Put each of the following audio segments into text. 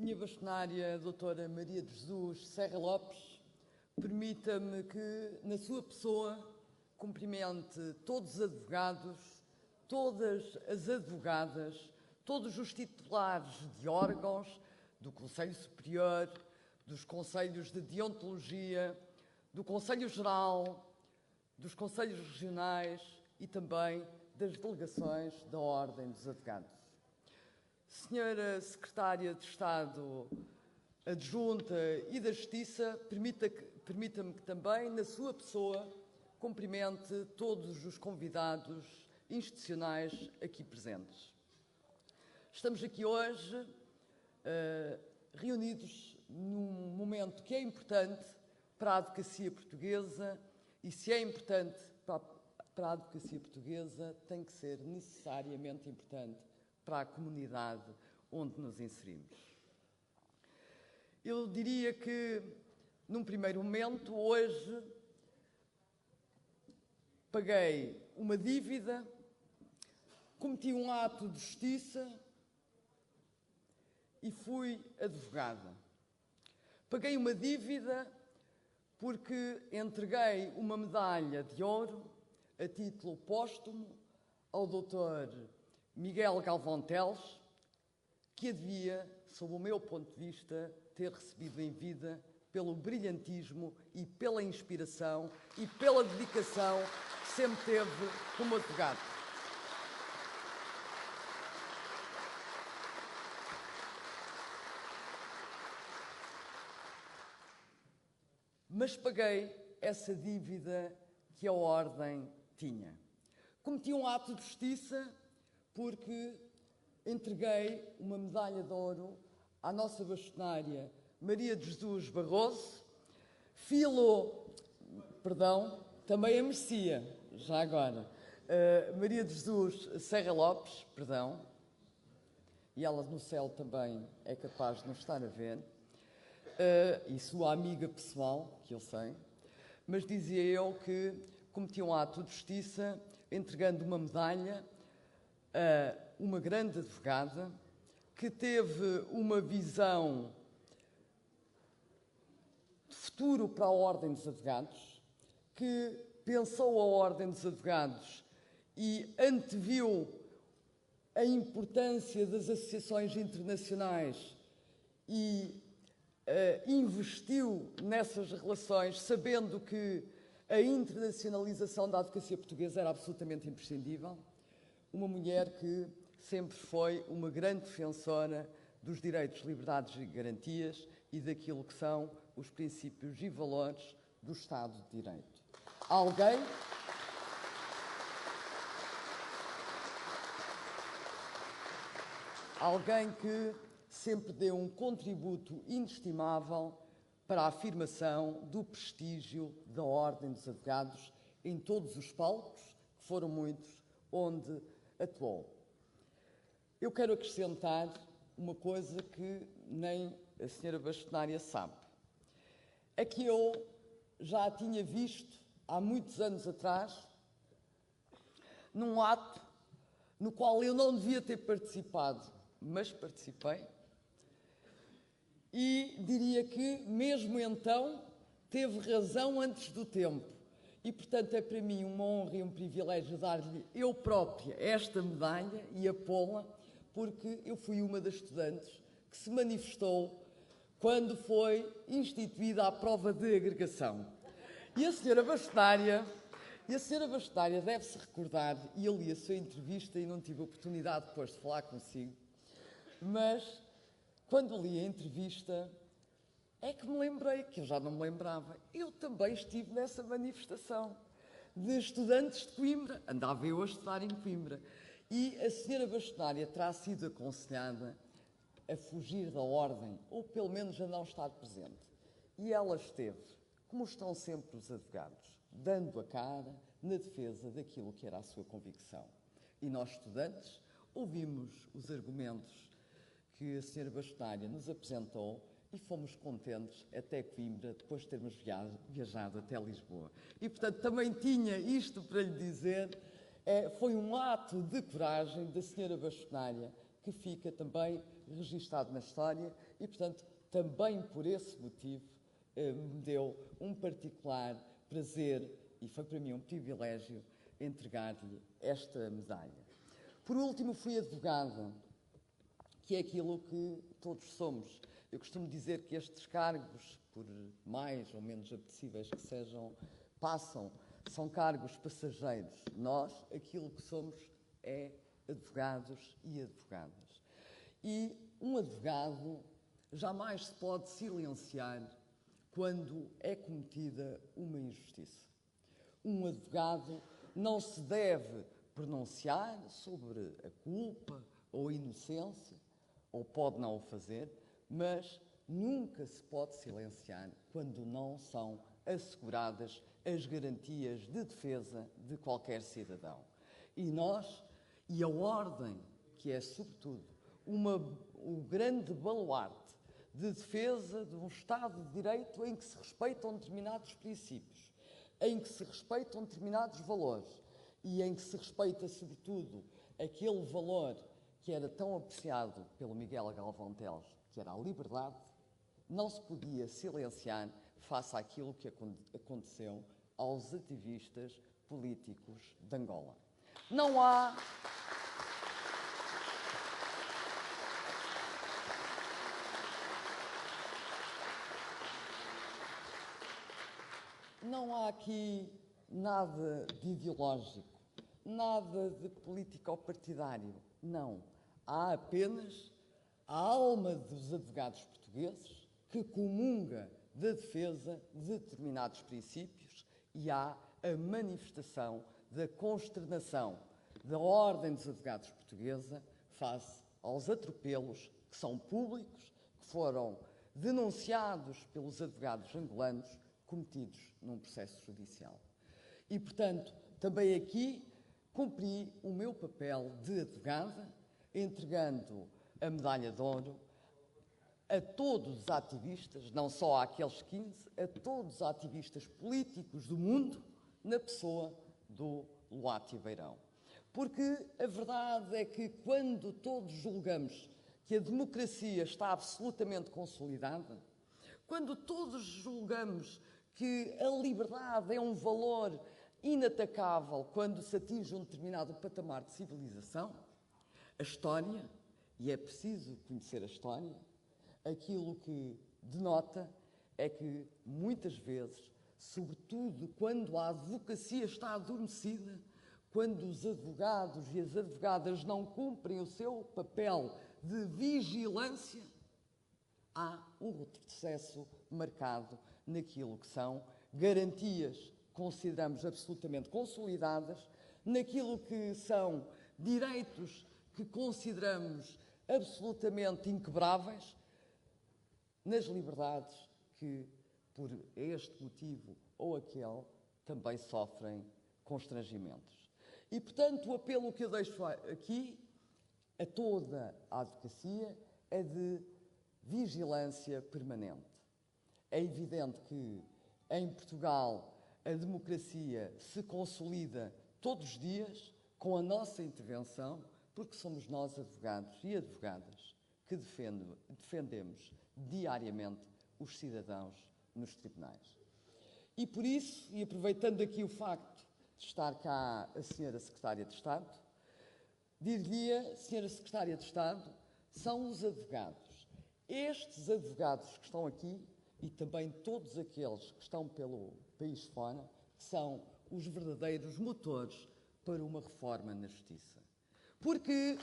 Minha bastonária, doutora Maria de Jesus Serra Lopes, permita-me que, na sua pessoa, cumprimente todos os advogados, todas as advogadas, todos os titulares de órgãos do Conselho Superior, dos Conselhos de Deontologia, do Conselho Geral, dos Conselhos Regionais e também das delegações da Ordem dos Advogados. Senhora Secretária de Estado Adjunta e da Justiça, permita-me que também, na sua pessoa, cumprimente todos os convidados institucionais aqui presentes. Estamos aqui hoje reunidos num momento que é importante para a advocacia portuguesa e, se é importante para a advocacia portuguesa, tem que ser necessariamente importante para a comunidade onde nos inserimos. Eu diria que, num primeiro momento, hoje, paguei uma dívida, cometi um ato de justiça e fui advogada. Paguei uma dívida porque entreguei uma medalha de ouro a título póstumo ao Dr. Miguel Galvão Teles, que a devia, sob o meu ponto de vista, ter recebido em vida pelo brilhantismo e pela inspiração e pela dedicação que sempre teve como advogado. Mas paguei essa dívida que a Ordem tinha. Cometi um ato de justiça porque entreguei uma medalha de ouro à nossa bastonária Maria de Jesus Barroso, também a merecia, já agora, Maria de Jesus Serra Lopes, e ela no céu também é capaz de nos estar a ver, e sua amiga pessoal, que eu sei, mas dizia eu que cometi um ato de justiça entregando uma medalha a uma grande advogada que teve uma visão de futuro para a Ordem dos Advogados, que pensou a Ordem dos Advogados e anteviu a importância das associações internacionais e investiu nessas relações, sabendo que a internacionalização da advocacia portuguesa era absolutamente imprescindível. Uma mulher que sempre foi uma grande defensora dos direitos, liberdades e garantias e daquilo que são os princípios e valores do Estado de Direito. Alguém que sempre deu um contributo inestimável para a afirmação do prestígio da Ordem dos Advogados em todos os palcos, que foram muitos, onde atuou. Eu quero acrescentar uma coisa que nem a senhora bastonária sabe. É que eu já a tinha visto há muitos anos atrás num ato no qual eu não devia ter participado, mas participei, e diria que, mesmo então, teve razão antes do tempo. E, portanto, é para mim uma honra e um privilégio dar-lhe eu própria esta medalha e a pô-la, porque eu fui uma das estudantes que se manifestou quando foi instituída a prova de agregação. E a senhora bastonária deve-se recordar, e eu li a sua entrevista e não tive a oportunidade depois de falar consigo, mas quando li a entrevista é que me lembrei, que eu já não me lembrava, eu também estive nessa manifestação de estudantes de Coimbra, andava eu a estudar em Coimbra, e a senhora bastonária terá sido aconselhada a fugir da ordem, ou pelo menos a não estar presente. E ela esteve, como estão sempre os advogados, dando a cara na defesa daquilo que era a sua convicção. E nós, estudantes, ouvimos os argumentos que a senhora bastonária nos apresentou e fomos contentes até Coimbra, depois de termos viajado até Lisboa. E, portanto, também tinha isto para lhe dizer, foi um ato de coragem da senhora bastonária que fica também registado na história e, portanto, também por esse motivo me deu um particular prazer e foi para mim um privilégio entregar-lhe esta medalha. Por último, fui advogada, que é aquilo que todos somos. Eu costumo dizer que estes cargos, por mais ou menos apetecíveis que sejam, são cargos passageiros. Nós, aquilo que somos, é advogados e advogadas. E um advogado jamais se pode silenciar quando é cometida uma injustiça. Um advogado não se deve pronunciar sobre a culpa ou a inocência, ou pode não o fazer, mas nunca se pode silenciar quando não são asseguradas as garantias de defesa de qualquer cidadão. E nós, e a ordem, que é sobretudo o grande baluarte de defesa de um Estado de Direito em que se respeitam determinados princípios, em que se respeitam determinados valores e em que se respeita, sobretudo, aquele valor que era tão apreciado pelo Miguel Galvão Teles, que era a liberdade, não se podia silenciar face àquilo que aconteceu aos ativistas políticos de Angola. Não há aqui nada de ideológico, nada de político-partidário. Não. Há apenas a alma dos advogados portugueses que comunga da defesa de determinados princípios e há a manifestação da consternação da Ordem dos Advogados Portuguesa face aos atropelos que são públicos, que foram denunciados pelos advogados angolanos cometidos num processo judicial. E, portanto, também aqui cumpri o meu papel de advogada, entregando a medalha de ouro a todos os ativistas, não só àqueles 15, a todos os ativistas políticos do mundo, na pessoa do Luátio Beirão. Porque a verdade é que quando todos julgamos que a democracia está absolutamente consolidada, quando todos julgamos que a liberdade é um valor inatacável quando se atinge um determinado patamar de civilização, a história, e é preciso conhecer a história, aquilo que denota é que, muitas vezes, sobretudo quando a advocacia está adormecida, quando os advogados e as advogadas não cumprem o seu papel de vigilância, há um retrocesso marcado naquilo que são garantias que consideramos absolutamente consolidadas, naquilo que são direitos que consideramos absolutamente inquebráveis, nas liberdades que, por este motivo ou aquele, também sofrem constrangimentos. E, portanto, o apelo que eu deixo aqui a toda a advocacia é de vigilância permanente. É evidente que, em Portugal, a democracia se consolida todos os dias com a nossa intervenção, porque somos nós, advogados e advogadas, que defendemos diariamente os cidadãos nos tribunais. E por isso, e aproveitando aqui o facto de estar cá a Senhora Secretária de Estado, dir-lhe-ia, Senhora Secretária de Estado, são os advogados. Estes advogados que estão aqui e também todos aqueles que estão pelo país fora, que são os verdadeiros motores para uma reforma na justiça. Porque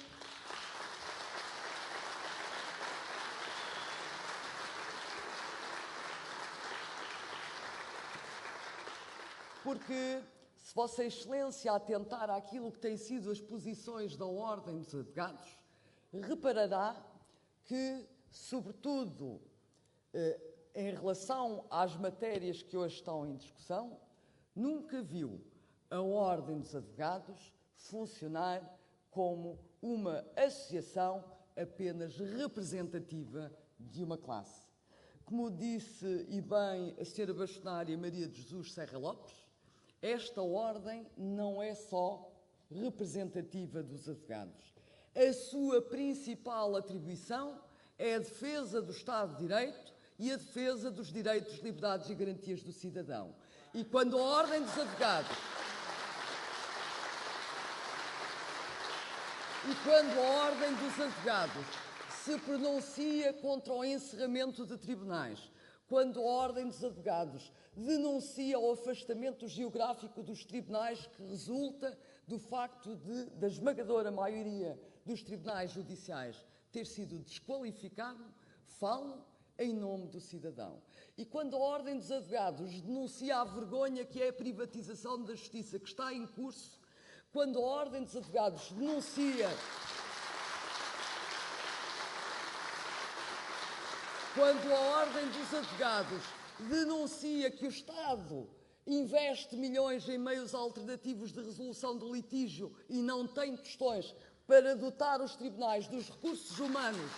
se Vossa Excelência atentar àquilo que têm sido as posições da Ordem dos Advogados, reparará que, sobretudo, em relação às matérias que hoje estão em discussão, nunca viu a Ordem dos Advogados funcionar como uma associação apenas representativa de uma classe. Como disse e bem a Sra. Bastonária Maria de Jesus Serra Lopes, esta ordem não é só representativa dos advogados. a sua principal atribuição é a defesa do Estado de Direito e a defesa dos direitos, liberdades e garantias do cidadão. E quando a Ordem dos Advogados se pronuncia contra o encerramento de tribunais, quando a Ordem dos Advogados denuncia o afastamento geográfico dos tribunais que resulta do facto da esmagadora maioria dos tribunais judiciais ter sido desqualificado, falo em nome do cidadão. E quando a Ordem dos Advogados denuncia a vergonha que é a privatização da justiça que está em curso, quando a Ordem dos Advogados denuncia que o Estado investe milhões em meios alternativos de resolução do litígio e não tem questões para dotar os tribunais dos recursos humanos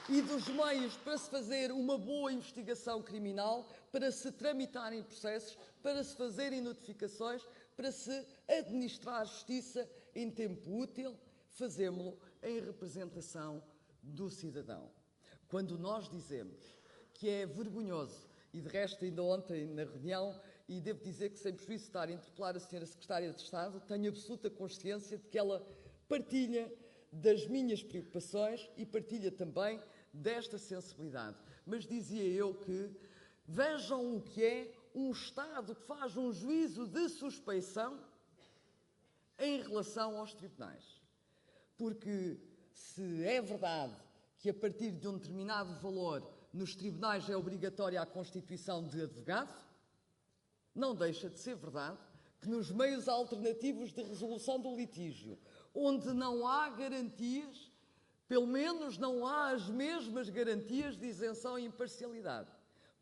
e dos meios para se fazer uma boa investigação criminal, para se tramitarem processos, para se fazerem notificações, para se administrar a justiça em tempo útil, fazemo-lo em representação do cidadão. Quando nós dizemos que é vergonhoso, e de resto ainda ontem na reunião, e devo dizer que sem prejuízo de estar a interpelar a Sra. Secretária de Estado, tenho absoluta consciência de que ela partilha das minhas preocupações e partilha também desta sensibilidade. Mas dizia eu que vejam o que é um Estado que faz um juízo de suspeição em relação aos tribunais. Porque se é verdade que a partir de um determinado valor nos tribunais é obrigatória a constituição de advogado, não deixa de ser verdade que nos meios alternativos de resolução do litígio, onde não há garantias, pelo menos não há as mesmas garantias de isenção e imparcialidade,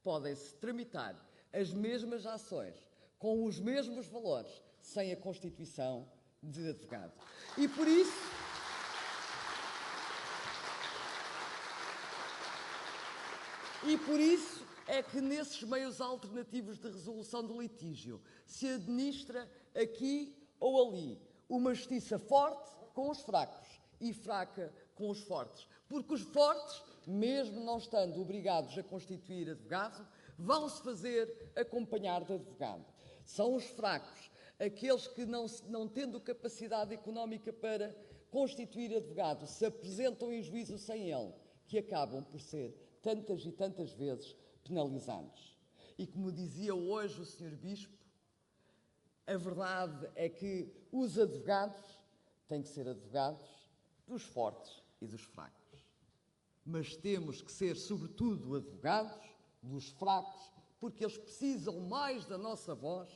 podem-se tramitar as mesmas ações, com os mesmos valores, sem a constituição de advogado. E por isso é que nesses meios alternativos de resolução do litígio se administra aqui ou ali uma justiça forte com os fracos e fraca com os fortes. Porque os fortes, mesmo não estando obrigados a constituir advogado, vão-se fazer acompanhar de advogado. São os fracos, aqueles que não tendo capacidade económica para constituir advogado, se apresentam em juízo sem ele, que acabam por ser tantas e tantas vezes penalizados. E como dizia hoje o Sr. Bispo, a verdade é que os advogados têm que ser advogados dos fortes e dos fracos. Mas temos que ser, sobretudo, advogados dos fracos, porque eles precisam mais da nossa voz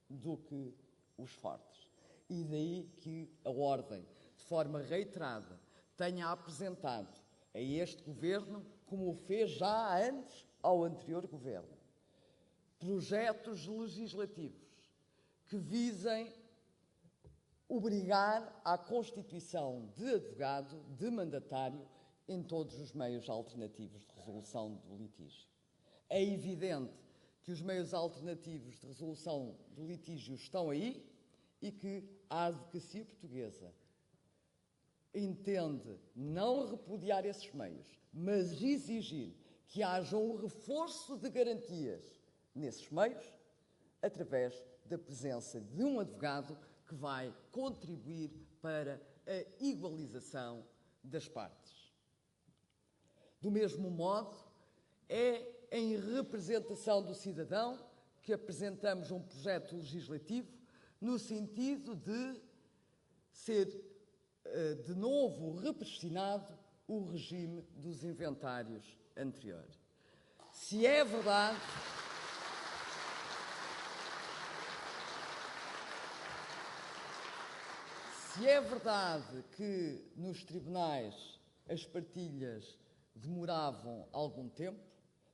do que os fortes. E daí que a Ordem, de forma reiterada, tenha apresentado a este Governo, como o fez já antes ao anterior Governo, projetos legislativos que visem obrigar à constituição de advogado, de mandatário, em todos os meios alternativos de resolução do litígio. É evidente que os meios alternativos de resolução do litígio estão aí e que a advocacia portuguesa entende não repudiar esses meios, mas exigir que haja um reforço de garantias nesses meios, através da presença de um advogado que vai contribuir para a igualização das partes. Do mesmo modo, é em representação do cidadão que apresentamos um projeto legislativo no sentido de ser de novo repristinado o regime dos inventários anterior. Se é verdade que nos tribunais as partilhas demoravam algum tempo,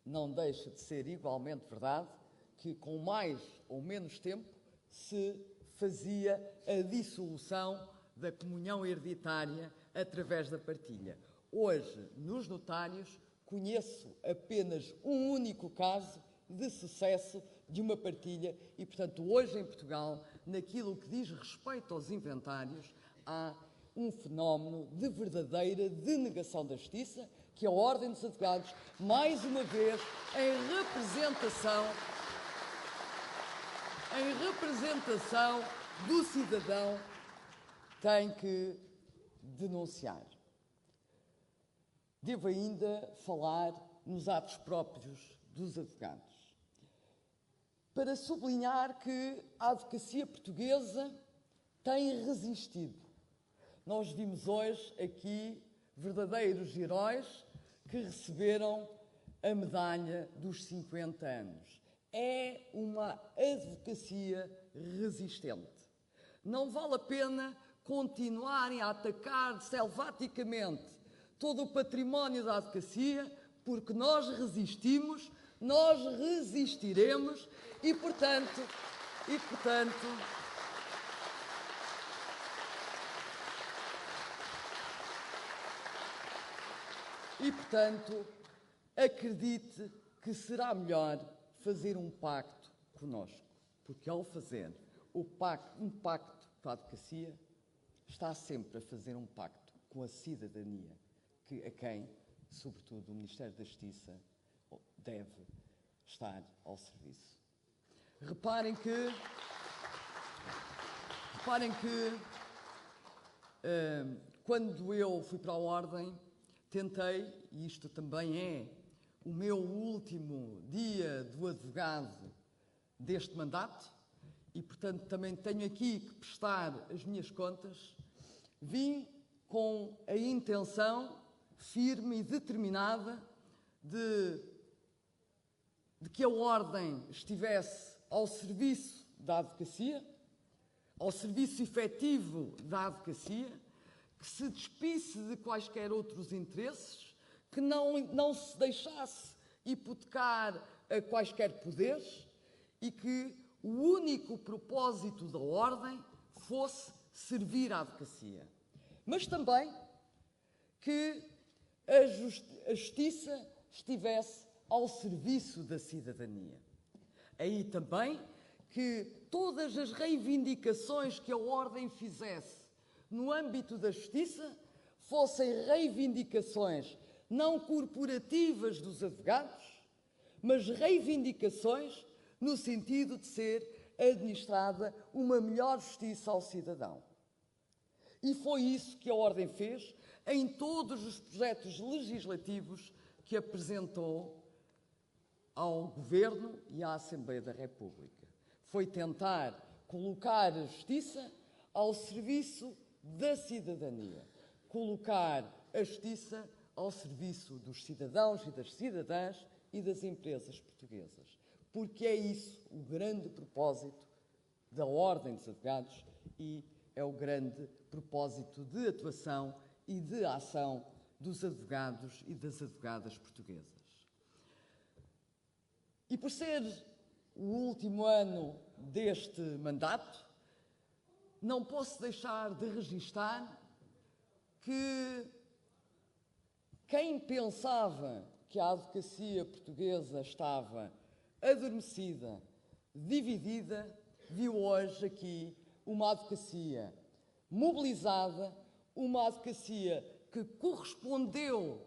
não deixa de ser igualmente verdade que com mais ou menos tempo se fazia a dissolução da comunhão hereditária através da partilha. Hoje, nos notários, conheço apenas um único caso de sucesso de uma partilha e, portanto, hoje em Portugal naquilo que diz respeito aos inventários, há um fenómeno de verdadeira denegação da justiça, que a Ordem dos Advogados, mais uma vez, em representação do cidadão, tem que denunciar. Devo ainda falar nos atos próprios dos advogados, para sublinhar que a advocacia portuguesa tem resistido. Nós vimos hoje aqui verdadeiros heróis que receberam a medalha dos 50 anos. É uma advocacia resistente. Não vale a pena continuarem a atacar selvaticamente todo o património da advocacia, porque nós resistimos, nós resistiremos e, portanto, acredite que será melhor fazer um pacto connosco, porque ao fazer um pacto com a advocacia, está sempre a fazer um pacto com a cidadania, a quem, sobretudo, o Ministério da Justiça deve estar ao serviço. Reparem que quando eu fui para a Ordem, tentei, e isto também é o meu último dia do advogado deste mandato, e, portanto, também tenho aqui que prestar as minhas contas, vim com a intenção firme e determinada de que a Ordem estivesse ao serviço da advocacia, ao serviço efetivo da advocacia, que se despisse de quaisquer outros interesses, que não se deixasse hipotecar a quaisquer poderes e que o único propósito da Ordem fosse servir à advocacia. Mas também que a justiça estivesse ao serviço da cidadania. Aí também que todas as reivindicações que a Ordem fizesse no âmbito da justiça fossem reivindicações não corporativas dos advogados, mas reivindicações no sentido de ser administrada uma melhor justiça ao cidadão. E foi isso que a Ordem fez em todos os projetos legislativos que apresentou ao Governo e à Assembleia da República. Foi tentar colocar a justiça ao serviço da cidadania, colocar a justiça ao serviço dos cidadãos e das cidadãs e das empresas portuguesas, porque é isso o grande propósito da Ordem dos Advogados e é o grande propósito de atuação e de ação dos advogados e das advogadas portuguesas. E por ser o último ano deste mandato, não posso deixar de registar que quem pensava que a advocacia portuguesa estava adormecida, dividida, viu hoje aqui uma advocacia mobilizada, uma advocacia que correspondeu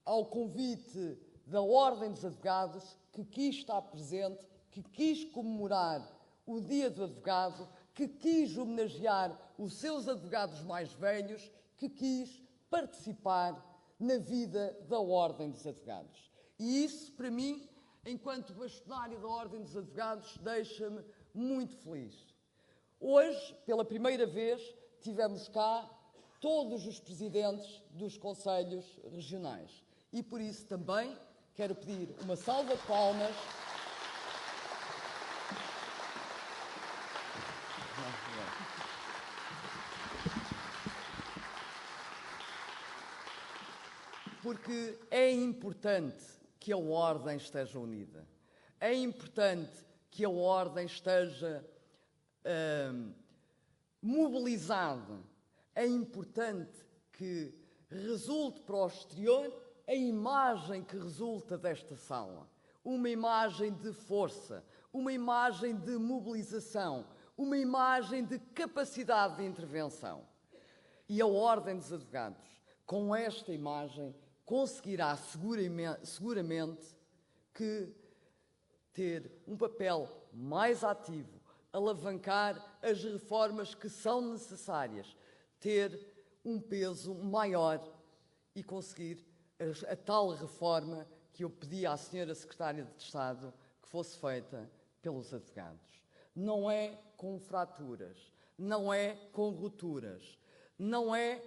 ao convite da Ordem dos Advogados, que quis estar presente, que quis comemorar o Dia do Advogado, que quis homenagear os seus advogados mais velhos, que quis participar na vida da Ordem dos Advogados. E isso, para mim, enquanto bastonário da Ordem dos Advogados, deixa-me muito feliz. Hoje, pela primeira vez, tivemos cá todos os presidentes dos conselhos regionais. E por isso também quero pedir uma salva de palmas porque é importante que a Ordem esteja unida. É importante que a Ordem esteja mobilizada. É importante que resulte para o exterior a imagem que resulta desta sala. Uma imagem de força, uma imagem de mobilização, uma imagem de capacidade de intervenção. E a Ordem dos Advogados, com esta imagem, conseguirá seguramente que ter um papel mais ativo, alavancar as reformas que são necessárias, ter um peso maior e conseguir a tal reforma que eu pedi à Senhora Secretária de Estado que fosse feita pelos advogados. Não é com fraturas, não é com rupturas, não é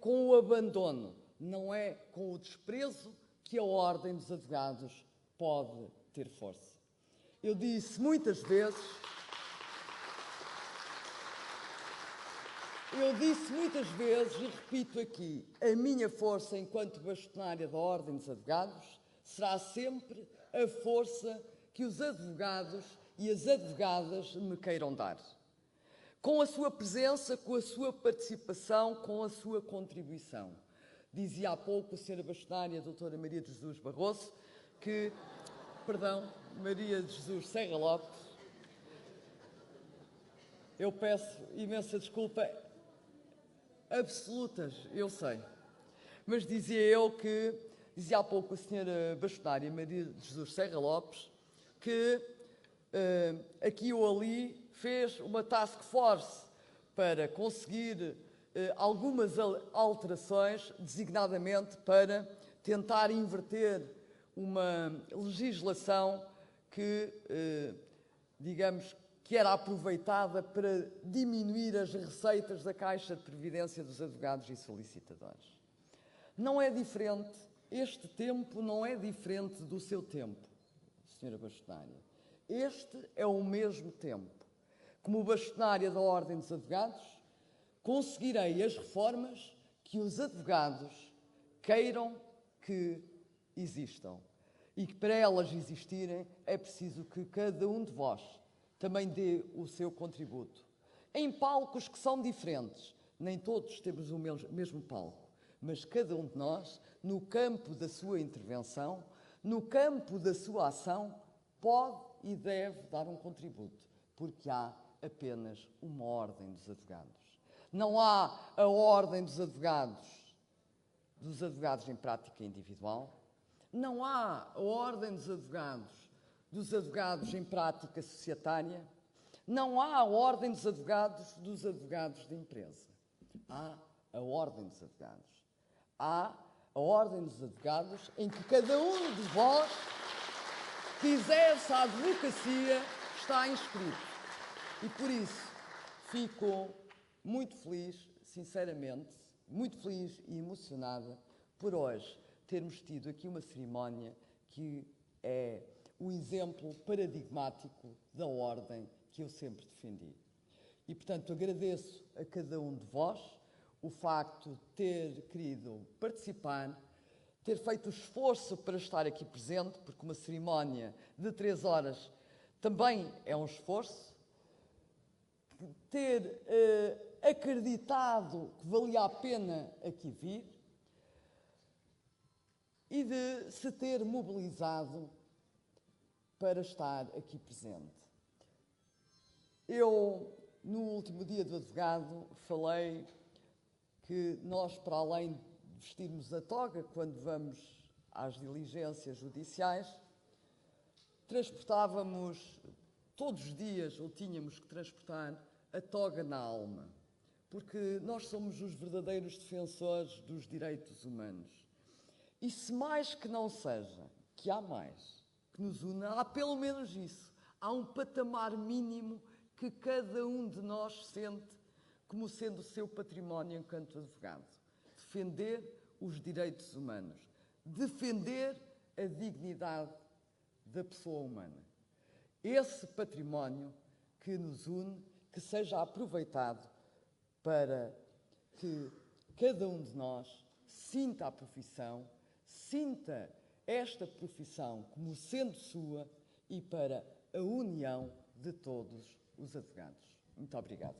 com o abandono, não é com o desprezo que a Ordem dos Advogados pode ter força. Eu disse muitas vezes e repito aqui, a minha força enquanto bastonária da Ordem dos Advogados será sempre a força que os advogados e as advogadas me queiram dar. Com a sua presença, com a sua participação, com a sua contribuição. Dizia há pouco a senhora bastonária, a doutora Maria de Jesus Barroso, Maria de Jesus Serra Lopes, eu peço imensa desculpa, absolutas, eu sei, mas dizia há pouco a senhora bastonária Maria de Jesus Serra Lopes, que aqui ou ali fez uma task force para conseguir algumas alterações, designadamente para tentar inverter uma legislação que, digamos, que era aproveitada para diminuir as receitas da Caixa de Previdência dos advogados e solicitadores. Não é diferente, este tempo não é diferente do seu tempo, senhora bastonária. Este é o mesmo tempo. Como bastonária da Ordem dos Advogados, conseguirei as reformas que os advogados queiram que existam. E que para elas existirem é preciso que cada um de vós também dê o seu contributo. Em palcos que são diferentes, nem todos temos o mesmo palco, mas cada um de nós, no campo da sua intervenção, no campo da sua ação, pode e deve dar um contributo, porque há apenas uma Ordem dos Advogados. Não há a Ordem dos advogados em prática individual, não há a Ordem dos advogados em prática societária, não há a Ordem dos advogados de empresa. Há a Ordem dos Advogados. Há a Ordem dos Advogados em que cada um de vós que exerce a advocacia está inscrito. E por isso fico muito feliz, sinceramente, muito feliz e emocionada por hoje termos tido aqui uma cerimónia que é o exemplo paradigmático da ordem que eu sempre defendi. E, portanto, agradeço a cada um de vós o facto de ter querido participar, ter feito o esforço para estar aqui presente, porque uma cerimónia de 3 horas também é um esforço, ter acreditado que valia a pena aqui vir e de se ter mobilizado para estar aqui presente. Eu, no último dia do advogado, falei que nós, para além de vestirmos a toga quando vamos às diligências judiciais, transportávamos todos os dias, ou tínhamos que transportar, a toga na alma, porque nós somos os verdadeiros defensores dos direitos humanos. E se mais que não seja, que há mais que nos una, há pelo menos isso. Há um patamar mínimo que cada um de nós sente como sendo o seu património enquanto advogado. Defender os direitos humanos. Defender a dignidade da pessoa humana. Esse património que nos une, que seja aproveitado para que cada um de nós sinta a profissão, sinta esta profissão como sendo sua e para a união de todos os advogados. Muito obrigado.